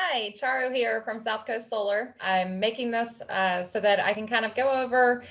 Hi, Charro here from South Coast Solar. I'm making this so that I can kind of go over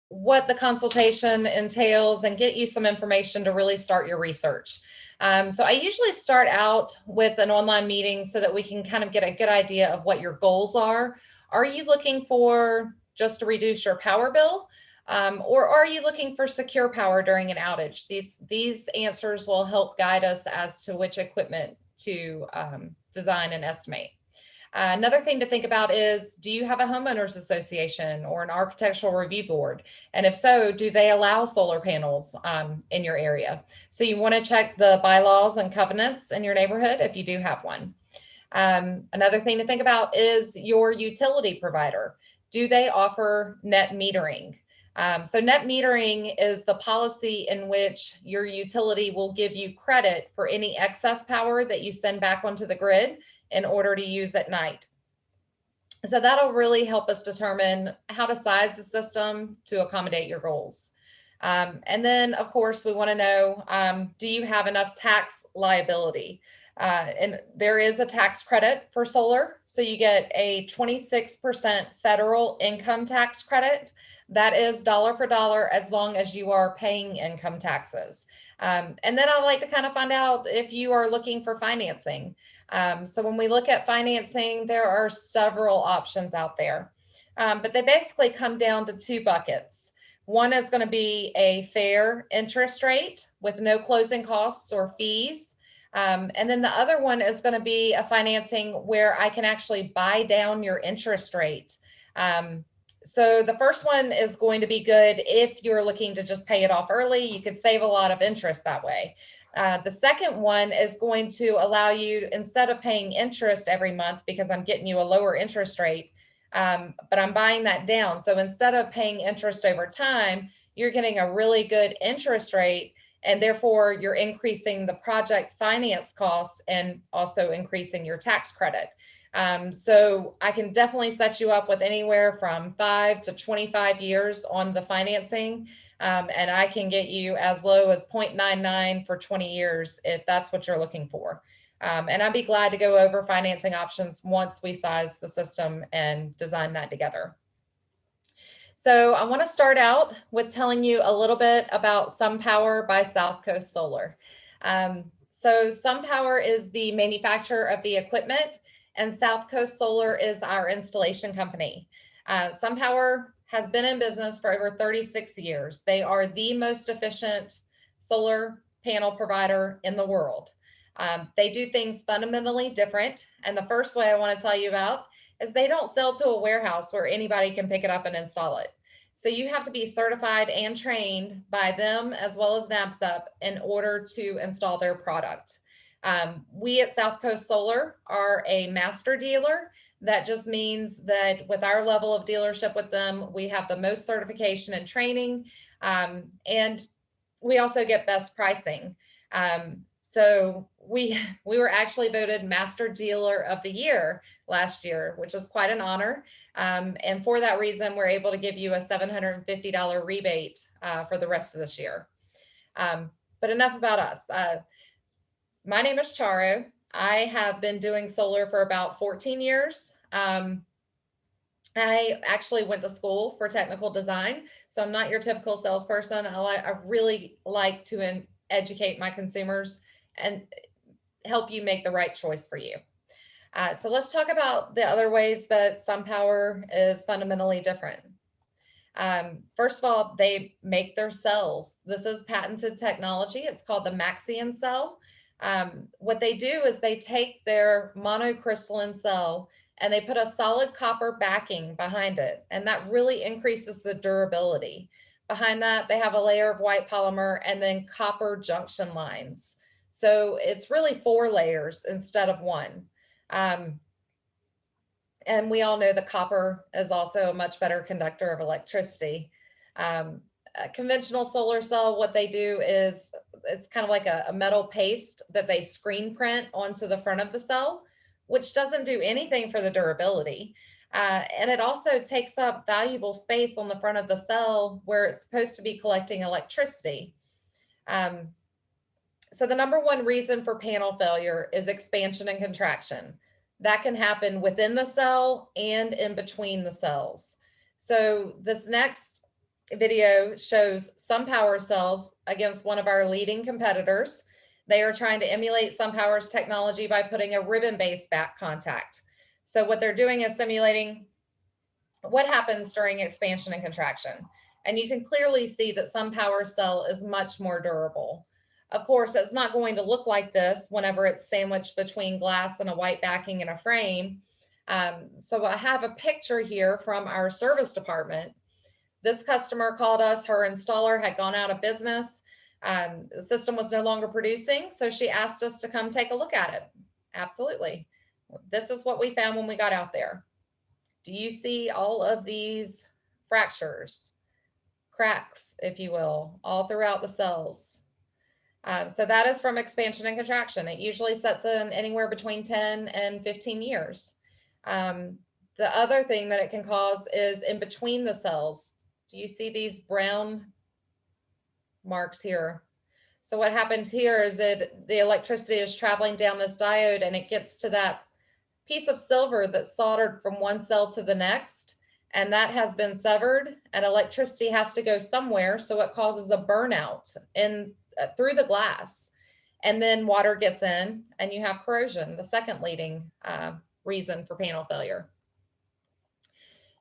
what the consultation entails and get you some information to really start your research. So I usually start out with an online meeting so that we can kind of get a good idea of what your goals are. Are you looking for just to reduce your power bill? Or are you looking for secure power during an outage? These answers will help guide us as to which equipment to design and estimate. Another thing to think about is, do you have a homeowners association or an architectural review board? And if so, do they allow solar panels in your area? So you want to check the bylaws and covenants in your neighborhood if you do have one. Another thing to think about is your utility provider. Do they offer net metering? So net metering is the policy in which your utility will give you credit for any excess power that you send back onto the grid in order to use at night. So that'll really help us determine how to size the system to accommodate your goals. And then, of course, we want to know, do you have enough tax liability? And there is a tax credit for solar. So you get a 26% federal income tax credit. That is dollar for dollar as long as you are paying income taxes. And then I like to kind of find out if you are looking for financing. So when we look at financing, there are several options out there, but they basically come down to two buckets. One is going to be a fair interest rate with no closing costs or fees. And then the other one is going to be a financing where I can actually buy down your interest rate. So the first one is going to be good if you're looking to just pay it off early. You could save a lot of interest that way. The second one is going to allow you, instead of paying interest every month, because I'm getting you a lower interest rate, but I'm buying that down. So instead of paying interest over time, you're getting a really good interest rate, and therefore you're increasing the project finance costs and also increasing your tax credit. So I can definitely set you up with anywhere from 5 to 25 years on the financing. And I can get you as low as 0.99 for 20 years if that's what you're looking for. And I'd be glad to go over financing options once we size the system and design that together. So I want to start out with telling you a little bit about SunPower by South Coast Solar. So SunPower is the manufacturer of the equipment, and South Coast Solar is our installation company. SunPower has been in business for over 36 years. They are the most efficient solar panel provider in the world. They do things fundamentally different. And the first way I want to tell you about is they don't sell to a warehouse where anybody can pick it up and install it. So you have to be certified and trained by them as well as NABCEP in order to install their product. We at South Coast Solar are a master dealer. That just means that with our level of dealership with them, we have the most certification and training, and we also get best pricing. So we were actually voted Master Dealer of the Year last year, which is quite an honor. And for that reason, we're able to give you a $750 rebate for the rest of this year. But enough about us. My name is Charro. I have been doing solar for about 14 years. I actually went to school for technical design, so I'm not your typical salesperson. I really like to educate my consumers and help you make the right choice for you. So let's talk about the other ways that SunPower is fundamentally different. First of all, they make their cells. This is patented technology. It's called the Maxion cell. What they do is they take their monocrystalline cell and they put a solid copper backing behind it, and that really increases the durability. Behind that, they have a layer of white polymer and then copper junction lines. So it's really 4 layers instead of 1. And we all know the copper is also a much better conductor of electricity. A conventional solar cell, what they do is it's kind of like a metal paste that they screen print onto the front of the cell, which doesn't do anything for the durability. And it also takes up valuable space on the front of the cell where it's supposed to be collecting electricity. So the number one reason for panel failure is expansion and contraction. That can happen within the cell and in between the cells. So this next video shows SunPower cells against one of our leading competitors. They are trying to emulate SunPower's technology by putting a ribbon-based back contact. So what they're doing is simulating what happens during expansion and contraction. And you can clearly see that SunPower cell is much more durable. Of course, it's not going to look like this whenever it's sandwiched between glass and a white backing and a frame. So I have a picture here from our service department. This customer called us, her installer had gone out of business. The system was no longer producing, so she asked us to come take a look at it. Absolutely. This is what we found when we got out there. Do you see all of these fractures, cracks, if you will, all throughout the cells? So that is from expansion and contraction. It usually sets in anywhere between 10 and 15 years. The other thing that it can cause is in between the cells. Do you see these brown marks here? So what happens here is that the electricity is traveling down this diode and it gets to that piece of silver that's soldered from one cell to the next, and that has been severed, and electricity has to go somewhere, so it causes a burnout in through the glass, and then water gets in and you have corrosion, the second leading reason for panel failure.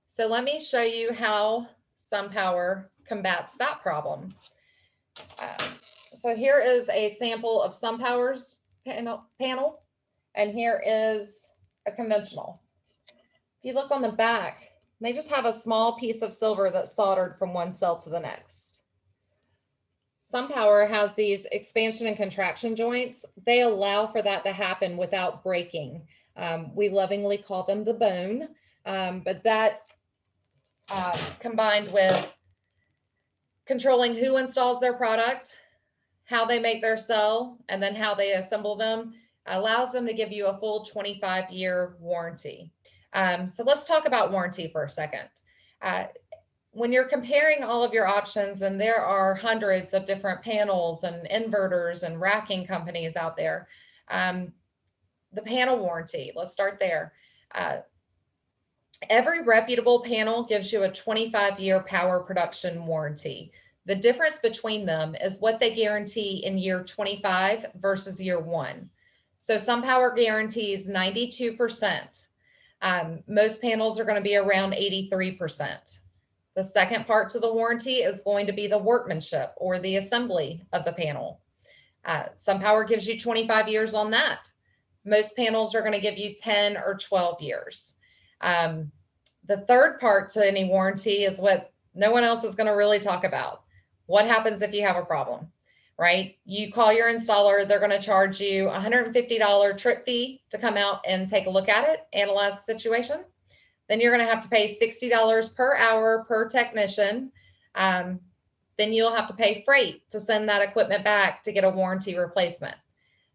So let me show you how SunPower combats that problem. So here is a sample of SunPower's panel, and here is a conventional. If you look on the back, they just have a small piece of silver that's soldered from one cell to the next. SunPower has these expansion and contraction joints. They allow for that to happen without breaking. We lovingly call them the bone, but that combined with controlling who installs their product, how they make their cell, and then how they assemble them, allows them to give you a full 25-year warranty. So let's talk about warranty for a second. When you're comparing all of your options, and there are hundreds of different panels and inverters and racking companies out there, the panel warranty, let's start there. Every reputable panel gives you a 25-year power production warranty. The difference between them is what they guarantee in year 25 versus year 1. So SunPower guarantees 92%. Most panels are going to be around 83%. The second part to the warranty is going to be the workmanship or the assembly of the panel. SunPower gives you 25 years on that. Most panels are going to give you 10 or 12 years. The third part to any warranty is what no one else is going to really talk about. What happens if you have a problem, right? You call your installer, they're going to charge you a $150 trip fee to come out and take a look at it, analyze the situation. Then you're going to have to pay $60 per hour per technician. Then you'll have to pay freight to send that equipment back to get a warranty replacement.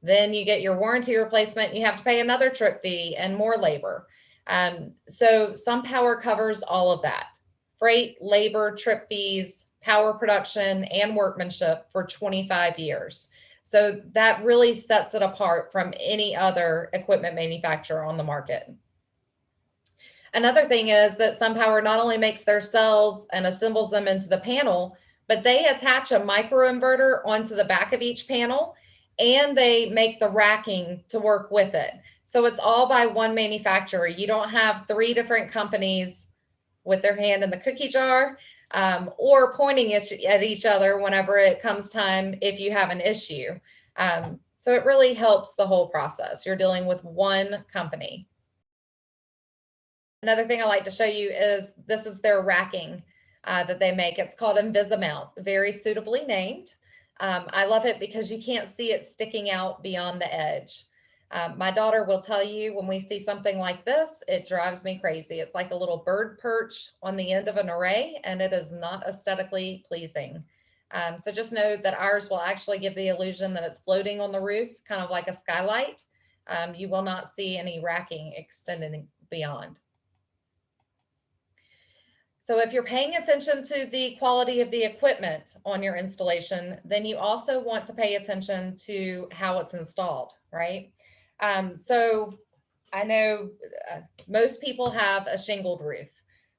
Then you get your warranty replacement, you have to pay another trip fee and more labor. So SunPower covers all of that: freight, labor, trip fees, power production, and workmanship for 25 years. So that really sets it apart from any other equipment manufacturer on the market. Another thing is that SunPower not only makes their cells and assembles them into the panel, but they attach a microinverter onto the back of each panel, and they make the racking to work with it. So it's all by one manufacturer. You don't have 3 different companies with their hand in the cookie jar, or pointing at each other whenever it comes time if you have an issue. So it really helps the whole process. You're dealing with one company. Another thing I like to show you is this is their racking that they make. It's called Invisimount, very suitably named. I love it because you can't see it sticking out beyond the edge. My daughter will tell you when we see something like this, it drives me crazy. It's like a little bird perch on the end of an array, and it is not aesthetically pleasing. So just know that ours will actually give the illusion that it's floating on the roof, kind of like a skylight. You will not see any racking extending beyond. So if you're paying attention to the quality of the equipment on your installation, then you also want to pay attention to how it's installed, right? I know most people have a shingled roof.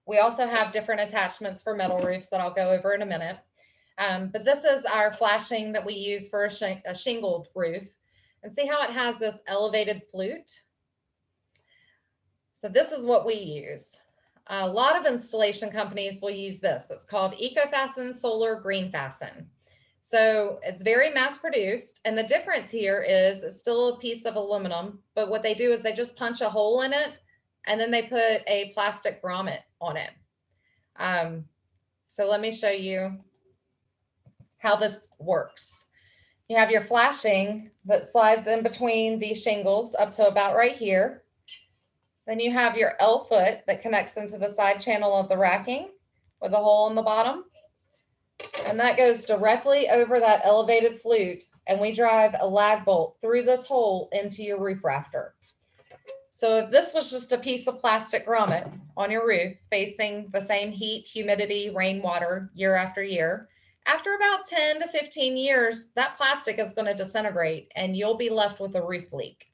We also have different attachments for metal roofs that I'll go over in a minute. But this is our flashing that we use for a shingled roof. And see how it has this elevated flute? So this is what we use. A lot of installation companies will use this. It's called EcoFasten Solar Green Fasten. So it's very mass produced. And the difference here is it's still a piece of aluminum, but what they do is they just punch a hole in it and then they put a plastic grommet on it. So let me show you how this works. You have your flashing that slides in between these shingles up to about right here. Then you have your L foot that connects into the side channel of the racking with a hole in the bottom. And that goes directly over that elevated flute, and we drive a lag bolt through this hole into your roof rafter. So if this was just a piece of plastic grommet on your roof facing the same heat, humidity, rainwater year after year, after about 10 to 15 years, that plastic is going to disintegrate and you'll be left with a roof leak.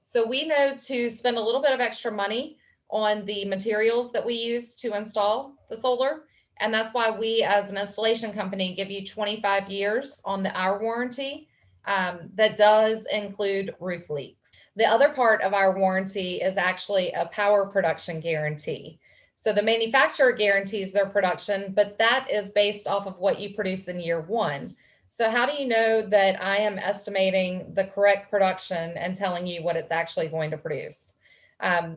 So we know to spend a little bit of extra money on the materials that we use to install the solar. And that's why we, as an installation company, give you 25 years on our warranty that does include roof leaks. The other part of our warranty is actually a power production guarantee. So the manufacturer guarantees their production, but that is based off of what you produce in year one. So how do you know that I am estimating the correct production and telling you what it's actually going to produce?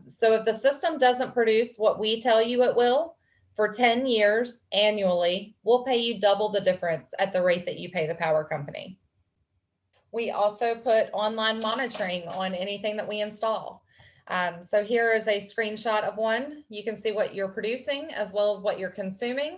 So if the system doesn't produce what we tell you it will, for 10 years annually, we'll pay you double the difference at the rate that you pay the power company. We also put online monitoring on anything that we install. So here is a screenshot of one. You can see what you're producing as well as what you're consuming.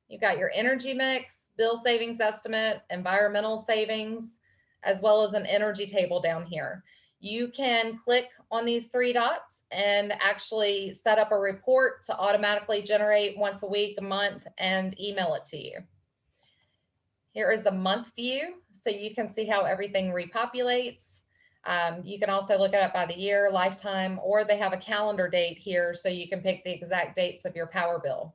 You've got your energy mix, bill savings estimate, environmental savings, as well as an energy table down here. You can click on these three dots and actually set up a report to automatically generate once a week, a month, and email it to you. Here is the month view, so you can see how everything repopulates. You can also look at it by the year, lifetime, or they have a calendar date here, so you can pick the exact dates of your power bill.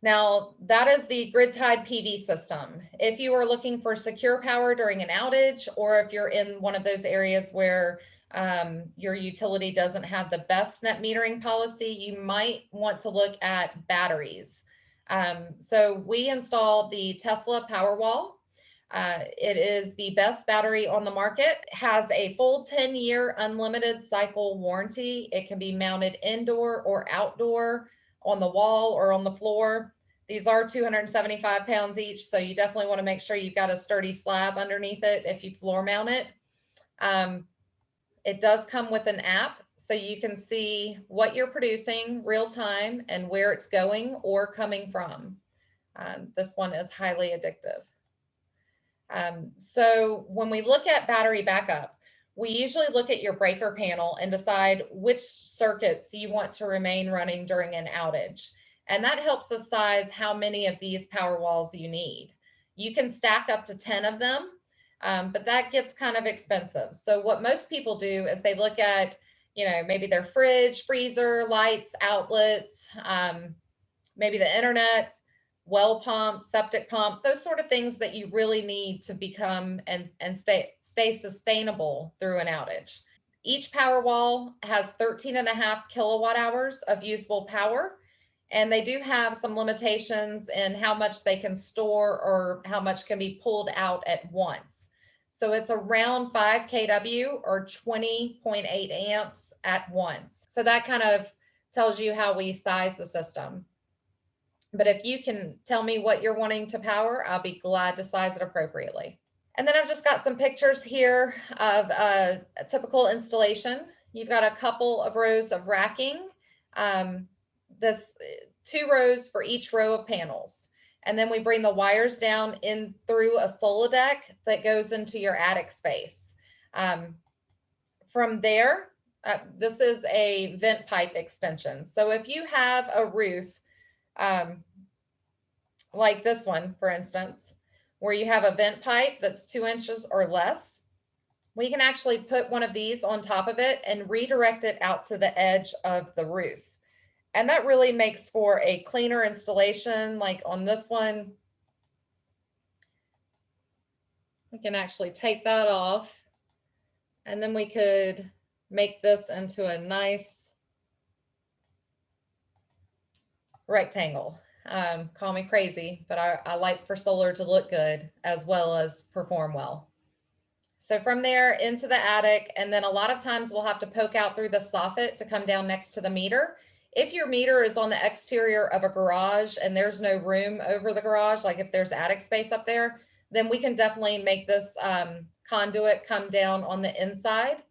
Now, that is the grid-tied PV system. If you are looking for secure power during an outage, or if you're in one of those areas where your utility doesn't have the best net metering policy, you might want to look at batteries. So we installed the TeslaPowerwall. It is the best battery on the market. It has a full 10-year unlimited cycle warranty. It can be mounted indoor or outdoor, on the wall or on the floor. These are 275 pounds each, so you definitely want to make sure you've got a sturdy slab underneath it if you floor mount it. It does come with an app, so you can see what you're producing real time and where it's going or coming from. This one is highly addictive. So when we look at battery backup, we usually look at your breaker panel and decide which circuits you want to remain running during an outage. And that helps us size how many of these Powerwalls you need. You can stack up to 10 of them, but that gets kind of expensive. So what most people do is they look at, maybe their fridge, freezer, lights, outlets, maybe the internet, well pump, septic pump, those sort of things that you really need to become and stay sustainable through an outage. Each Powerwall has 13.5 kilowatt hours of usable power, and they do have some limitations in how much they can store or how much can be pulled out at once. So it's around 5 kW or 20.8 amps at once. So that kind of tells you how we size the system. But if you can tell me what you're wanting to power, I'll be glad to size it appropriately. And then I've just got some pictures here of a typical installation. You've got a couple of rows of racking, this 2 rows for each row of panels. And then we bring the wires down in through a solar deck that goes into your attic space. From there, this is a vent pipe extension. So if you have a roof like this one, for instance, where you have a vent pipe that's 2 inches or less, we can actually put one of these on top of it and redirect it out to the edge of the roof. And that really makes for a cleaner installation. Like on this one, we can actually take that off, and then we could make this into a nice rectangle. Call me crazy, but I like for solar to look good as well as perform well. So from there into the attic, and then a lot of times we'll have to poke out through the soffit to come down next to the meter. If your meter is on the exterior of a garage and there's no room over the garage, like if there's attic space up there, then we can definitely make this conduit come down on the inside.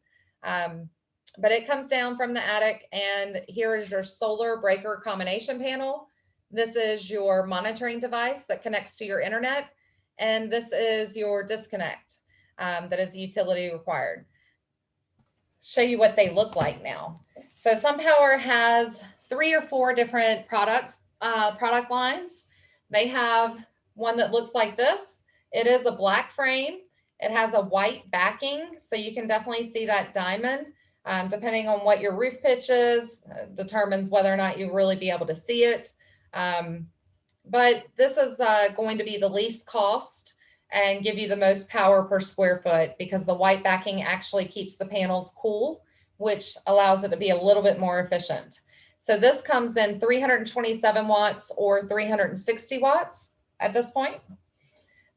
But it comes down from the attic, and here is your solar breaker combination panel. This is your monitoring device that connects to your internet, and this is your disconnect that is utility required. Show you what they look like now. So SunPower has 3 or 4 different product lines. They have one that looks like this. It is a black frame. It has a white backing, so you can definitely see that diamond. Depending on what your roof pitch is, determines whether or not you really be able to see it. But this is going to be the least cost and give you the most power per square foot, because the white backing actually keeps the panels cool, which allows it to be a little bit more efficient. So this comes in 327 watts or 360 watts at this point.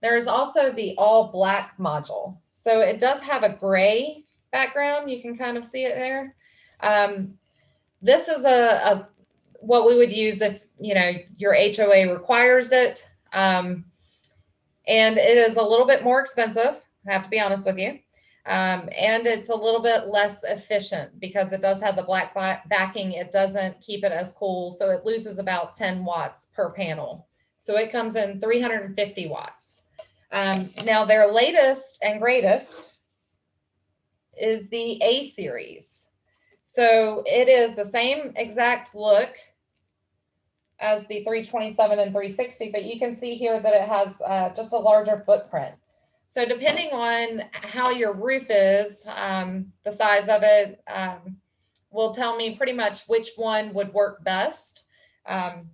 There's also the all black module. So it does have a gray background. You can kind of see it there. This is what we would use if, you know, your HOA requires it. And it is a little bit more expensive, I have to be honest with you. And it's a little bit less efficient because it does have the black backing. It doesn't keep it as cool, so it loses about 10 watts per panel. So it comes in 350 watts. Now their latest and greatest is the A series. So it is the same exact look as the 327 and 360, but you can see here that it has just a larger footprint. So depending on how your roof is, the size of it will tell me pretty much which one would work best. And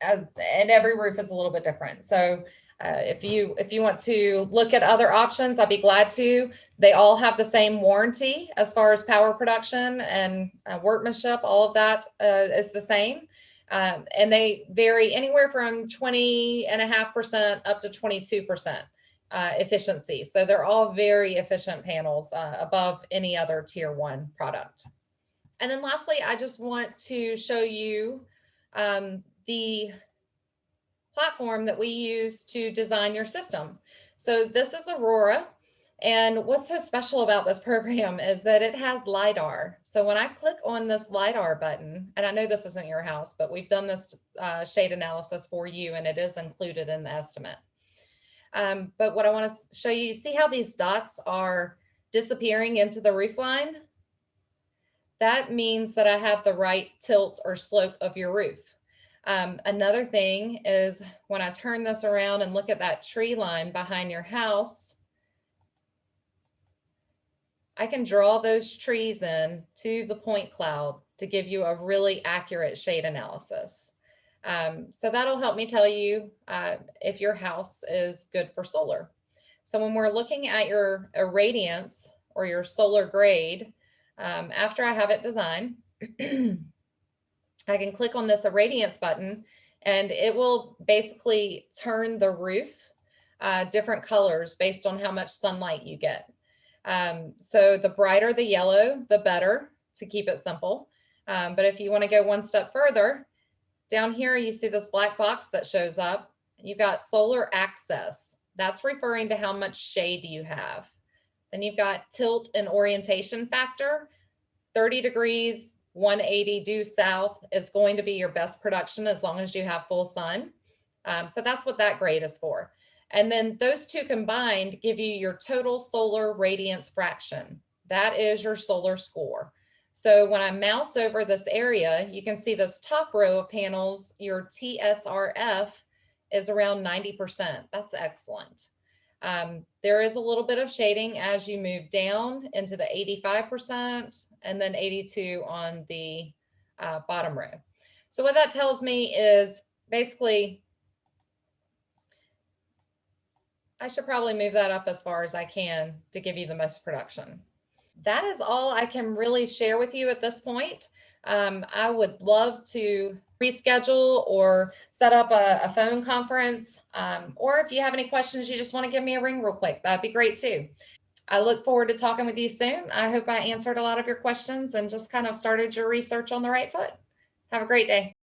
every roof is a little bit different. So if you want to look at other options, I'd be glad to. They all have the same warranty as far as power production and workmanship. All of that is the same. And they vary anywhere from 20.5% up to 22% efficiency. So they're all very efficient panels above any other tier 1 product. And then lastly, I just want to show you the platform that we use to design your system. So this is Aurora. And what's so special about this program is that it has LiDAR. So when I click on this LiDAR button, and I know this isn't your house, but we've done this shade analysis for you, and it is included in the estimate. But what I want to show you, see how these dots are disappearing into the roof line? That means that I have the right tilt or slope of your roof. Another thing is when I turn this around and look at that tree line behind your house, I can draw those trees in to the point cloud to give you a really accurate shade analysis. So that'll help me tell you if your house is good for solar. So when we're looking at your irradiance or your solar grade, after I have it designed, I can click on this irradiance button, and it will basically turn the roof different colors based on how much sunlight you get. So the brighter the yellow, the better, to keep it simple. But if you want to go one step further, down here you see this black box that shows up. You've got solar access. That's referring to how much shade you have. Then you've got tilt and orientation factor. 30 degrees, 180 due south is going to be your best production as long as you have full sun. So that's what that grade is for. And then those two combined give you your total solar radiance fraction. That is your solar score. So when I mouse over this area, you can see this top row of panels, your TSRF is around 90%. That's excellent. There is a little bit of shading as you move down into the 85% and then 82 on the bottom row. So what that tells me is basically, I should probably move that up as far as I can to give you the most production. That is all I can really share with you at this point. I would love to reschedule or set up a phone conference, or if you have any questions, you just want to give me a ring real quick, that'd be great too. I look forward to talking with you soon. I hope I answered a lot of your questions and just kind of started your research on the right foot. Have a great day.